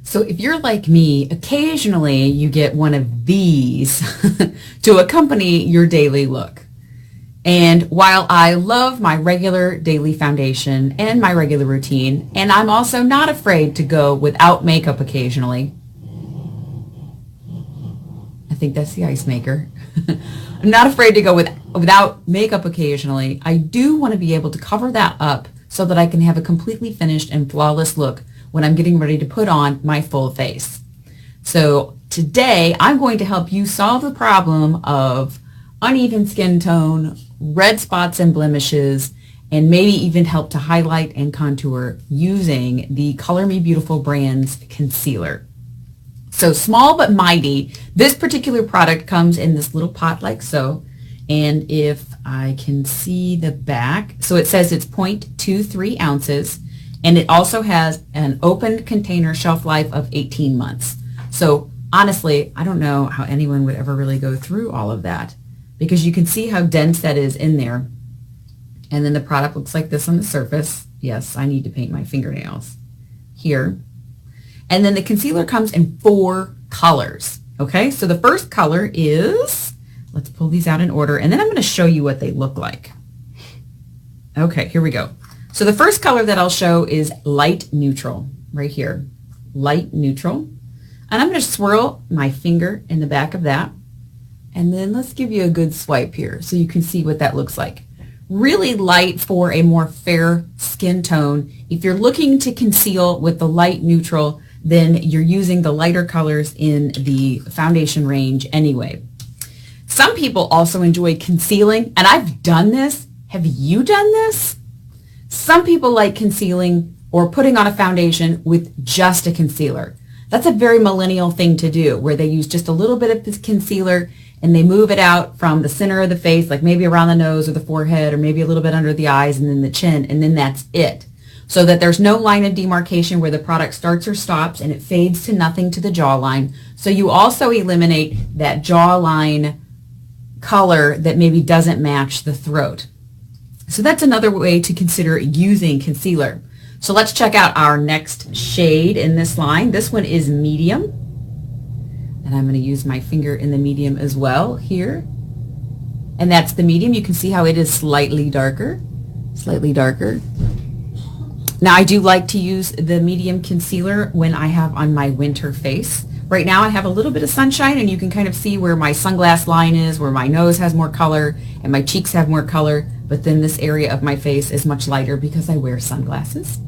So if you're like me, occasionally you get one of these to accompany your daily look. And while I love my regular daily foundation and my regular routine, and I'm also not afraid to go without makeup occasionally, I think that's the ice maker. I'm not afraid to go without makeup occasionally. I do want to be able to cover that up so that I can have a completely finished and flawless look when I'm getting ready to put on my full face. So today I'm going to help you solve the problem of uneven skin tone, red spots and blemishes, and maybe even help to highlight and contour using the Color Me Beautiful brand's concealer. So small but mighty. This particular product comes in this little pot like so. And if I can see the back, so it says it's 0.23 ounces, and it also has an open container shelf life of 18 months. So honestly, I don't know how anyone would ever really go through all of that, because you can see how dense that is in there. And then the product looks like this on the surface. Yes, I need to paint my fingernails here. And then the concealer comes in 4 colors. Okay, so the first color is, let's pull these out in order, and then I'm going to show you what they look like. Okay, here we go. So the first color that I'll show is light neutral, right here. Light neutral. And I'm going to swirl my finger in the back of that. And then let's give you a good swipe here so you can see what that looks like. Really light for a more fair skin tone. If you're looking to conceal with the light neutral, then you're using the lighter colors in the foundation range anyway. Some people also enjoy concealing, and I've done this. Have you done this? Some people like concealing or putting on a foundation with just a concealer. That's a very millennial thing to do, where they use just a little bit of this concealer and they move it out from the center of the face, like maybe around the nose or the forehead, or maybe a little bit under the eyes and then the chin, and then that's it. So that there's no line of demarcation where the product starts or stops and it fades to nothing to the jawline. So you also eliminate that jawline color that maybe doesn't match the throat. So that's another way to consider using concealer. So let's check out our next shade in this line. This one is medium. And I'm going to use my finger in the medium as well here. And that's the medium. You can see how it is slightly darker. Slightly darker. Now I do like to use the medium concealer when I have on my winter face. Right now I have a little bit of sunshine, and you can kind of see where my sunglass line is, where my nose has more color and my cheeks have more color, but then this area of my face is much lighter because I wear sunglasses.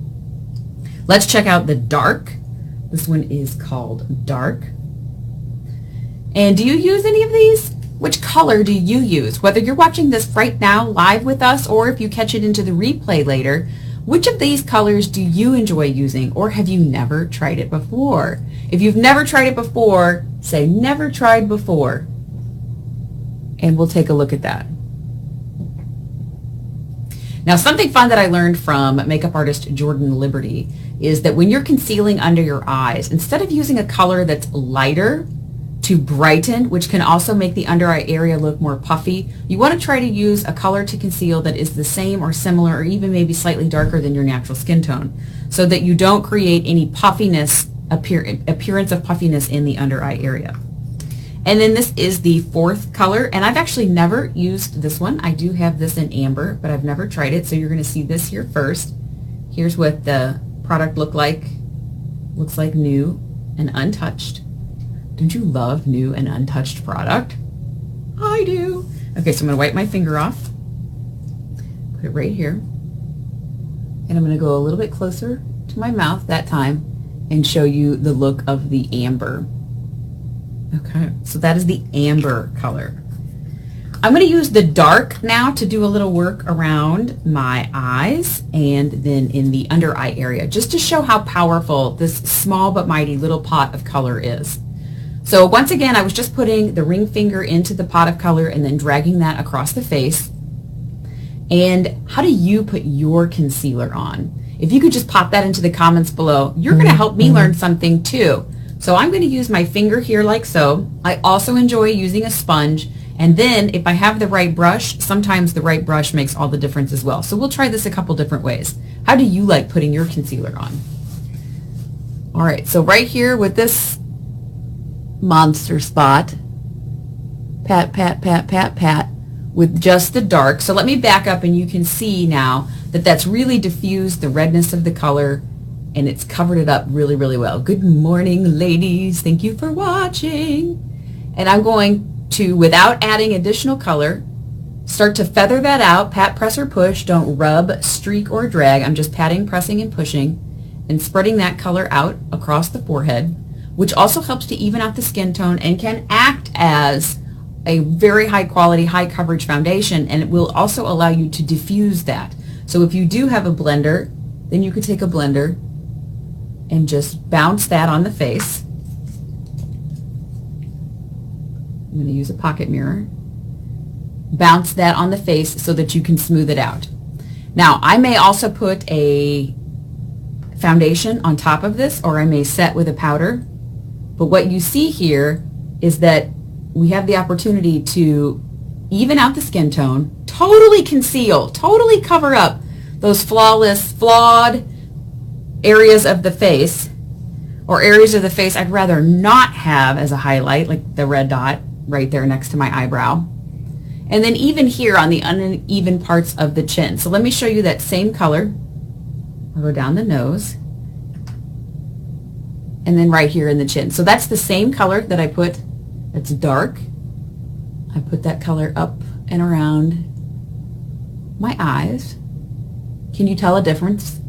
Let's check out the dark. This one is called Dark. And do you use any of these? Which color do you use? Whether you're watching this right now live with us or if you catch it into the replay later, which of these colors do you enjoy using, or have you never tried it before? If you've never tried it before, say never tried before, and we'll take a look at that. Now, something fun that I learned from makeup artist Jordan Liberty is that when you're concealing under your eyes, instead of using a color that's lighter to brighten, which can also make the under eye area look more puffy, you want to try to use a color to conceal that is the same or similar or even maybe slightly darker than your natural skin tone, so that you don't create any puffiness, appearance of puffiness in the under eye area. And then this is the fourth color, and I've actually never used this one. I do have this in amber, but I've never tried it, so you're going to see this here first. Here's what the product looks like new and untouched. Don't you love new and untouched product? I do. Okay, so I'm going to wipe my finger off, put it right here, and I'm going to go a little bit closer to my mouth that time and show you the look of the amber. Okay, so that is the amber color. I'm going to use the dark now to do a little work around my eyes and then in the under eye area, just to show how powerful this small but mighty little pot of color is. So once again, I was just putting the ring finger into the pot of color and then dragging that across the face. And how do you put your concealer on? If you could just pop that into the comments below, you're going to help me learn something too. So I'm going to use my finger here like so. I also enjoy using a sponge. And then if I have the right brush, sometimes the right brush makes all the difference as well. So we'll try this a couple different ways. How do you like putting your concealer on? All right, so right here with this monster spot, pat, pat, pat, pat, pat, with just the dark. So let me back up and you can see now that that's really diffused the redness of the color and it's covered it up really, really well. Good morning, ladies. Thank you for watching. And I'm going to, without adding additional color, start to feather that out. Pat, press, or push. Don't rub, streak, or drag. I'm just patting, pressing, and pushing and spreading that color out across the forehead, which also helps to even out the skin tone and can act as a very high quality, high coverage foundation, and it will also allow you to diffuse that. So if you do have a blender, then you could take a blender and just bounce that on the face. I'm going to use a pocket mirror. Bounce that on the face so that you can smooth it out. Now, I may also put a foundation on top of this, or I may set with a powder. But what you see here is that we have the opportunity to even out the skin tone, totally conceal, totally cover up those flawed areas of the face, or areas of the face I'd rather not have as a highlight, like the red dot right there next to my eyebrow. And then even here on the uneven parts of the chin. So let me show you that same color. I'll go down the nose. And then right here in the chin. So that's the same color that I put, that's dark. I put that color up and around my eyes. Can you tell a difference?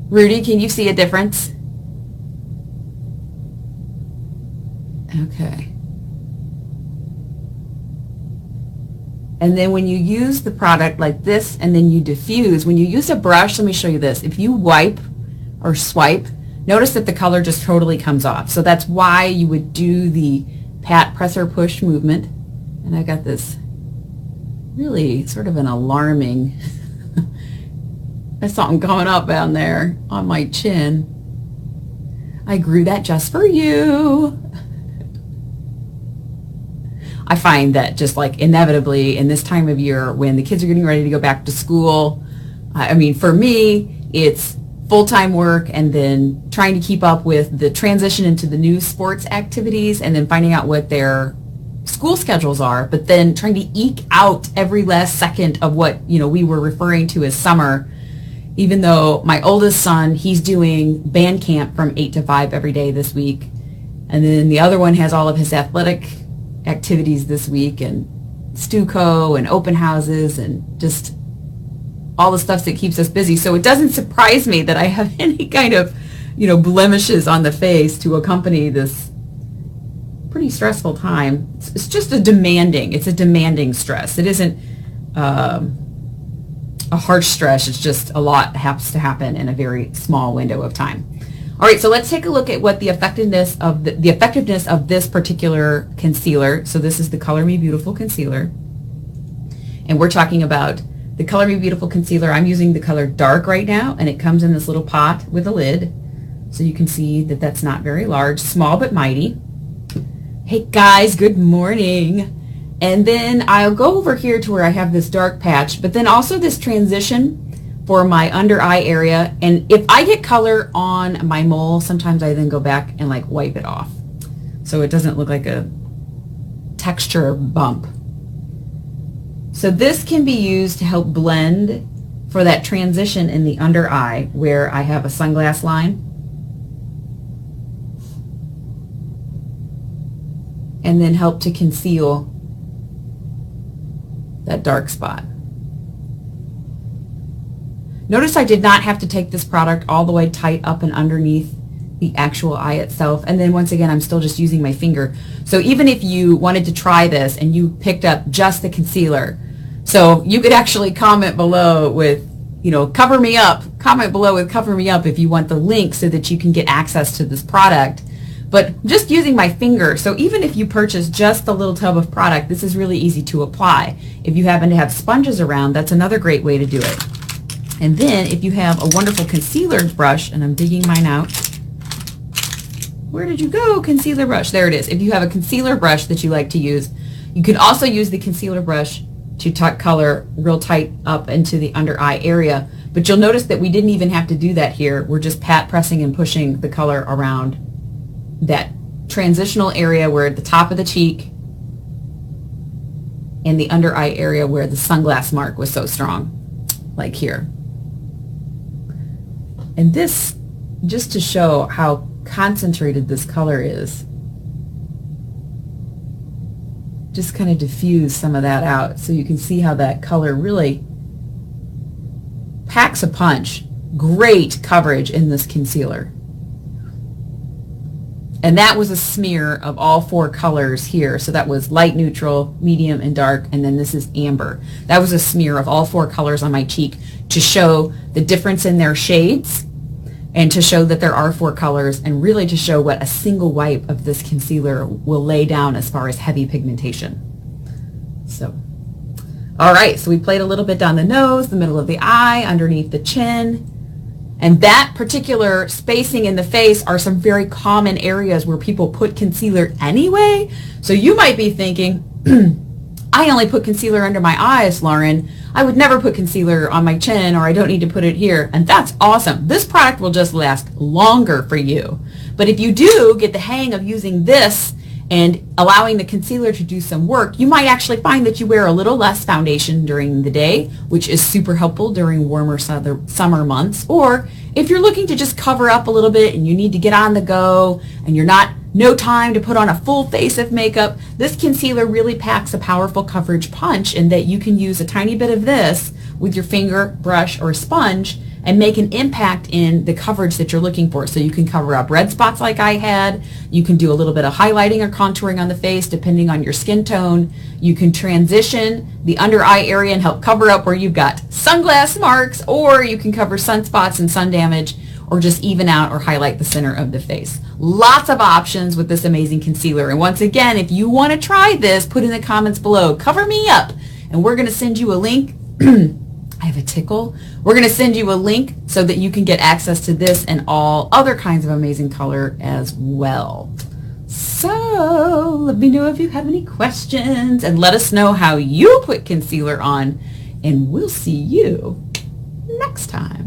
Rudy, can you see a difference? Okay. And then when you use the product like this and then you diffuse, when you use a brush, let me show you this. If you wipe or swipe, notice that the color just totally comes off. So that's why you would do the pat, press, or push movement. And I got this really sort of an alarming, there's something going up down there on my chin. I grew that just for you. I find that just like inevitably in this time of year when the kids are getting ready to go back to school, I mean, for me, it's full-time work and then trying to keep up with the transition into the new sports activities and then finding out what their school schedules are, but then trying to eke out every last second of what, you know, we were referring to as summer, even though my oldest son, he's doing band camp from 8 to 5 every day this week. And then the other one has all of his athletic activities this week and Stuco and open houses and just all the stuff that keeps us busy. So it doesn't surprise me that I have any kind of, you know, blemishes on the face to accompany this pretty stressful time. It's just a demanding stress. It isn't a harsh stress. It's just a lot has to happen in a very small window of time. All right, so let's take a look at what the effectiveness of this particular concealer. So this is the Color Me Beautiful concealer, and we're talking about the Color Me Beautiful concealer. I'm using the color dark right now, and it comes in this little pot with a lid, so you can see that that's not very large, small but mighty. Hey guys, good morning. And then I'll go over here to where I have this dark patch, but then also this transition for my under eye area. And if I get color on my mole, sometimes I then go back and like wipe it off so it doesn't look like a texture bump. So this can be used to help blend for that transition in the under eye where I have a sunglass line. And then help to conceal that dark spot. Notice I did not have to take this product all the way tight up and underneath the actual eye itself. And then once again, I'm still just using my finger. So even if you wanted to try this and you picked up just the concealer, so you could actually comment below with, you know, cover me up. Comment below with cover me up if you want the link so that you can get access to this product. But just using my finger, so even if you purchase just the little tub of product, this is really easy to apply. If you happen to have sponges around, that's another great way to do it. And then if you have a wonderful concealer brush, and I'm digging mine out. Where did you go, concealer brush? There it is. If you have a concealer brush that you like to use, you can also use the concealer brush to tuck color real tight up into the under eye area. But you'll notice that we didn't even have to do that here. We're just pat pressing and pushing the color around that transitional area where at the top of the cheek and the under eye area where the sunglass mark was so strong, like here. And this, just to show how concentrated this color is, just kind of diffuse some of that out so you can see how that color really packs a punch. Great coverage in this concealer. And that was a smear of all 4 colors here. So that was light, neutral, medium, and dark, and then this is amber. That was a smear of all 4 colors on my cheek to show the difference in their shades and to show that there are 4 colors, and really to show what a single wipe of this concealer will lay down as far as heavy pigmentation. So, all right, so we played a little bit down the nose, the middle of the eye, underneath the chin. And that particular spacing in the face are some very common areas where people put concealer anyway. So you might be thinking, I only put concealer under my eyes, Lauren. I would never put concealer on my chin, or I don't need to put it here. And that's awesome. This product will just last longer for you. But if you do get the hang of using this and allowing the concealer to do some work, you might actually find that you wear a little less foundation during the day, which is super helpful during warmer summer months. Or if you're looking to just cover up a little bit and you need to get on the go and you're no time to put on a full face of makeup, this concealer really packs a powerful coverage punch in that you can use a tiny bit of this with your finger, brush, or sponge and make an impact in the coverage that you're looking for. So you can cover up red spots like I had. You can do a little bit of highlighting or contouring on the face depending on your skin tone. You can transition the under eye area and help cover up where you've got sunglass marks, or you can cover sunspots and sun damage, or just even out or highlight the center of the face. Lots of options with this amazing concealer. And once again, if you want to try this, put in the comments below, cover me up, and we're going to send you a link. I have a tickle. We're going to send you a link so that you can get access to this and all other kinds of amazing color as well. So let me know if you have any questions, and let us know how you put concealer on, and we'll see you next time.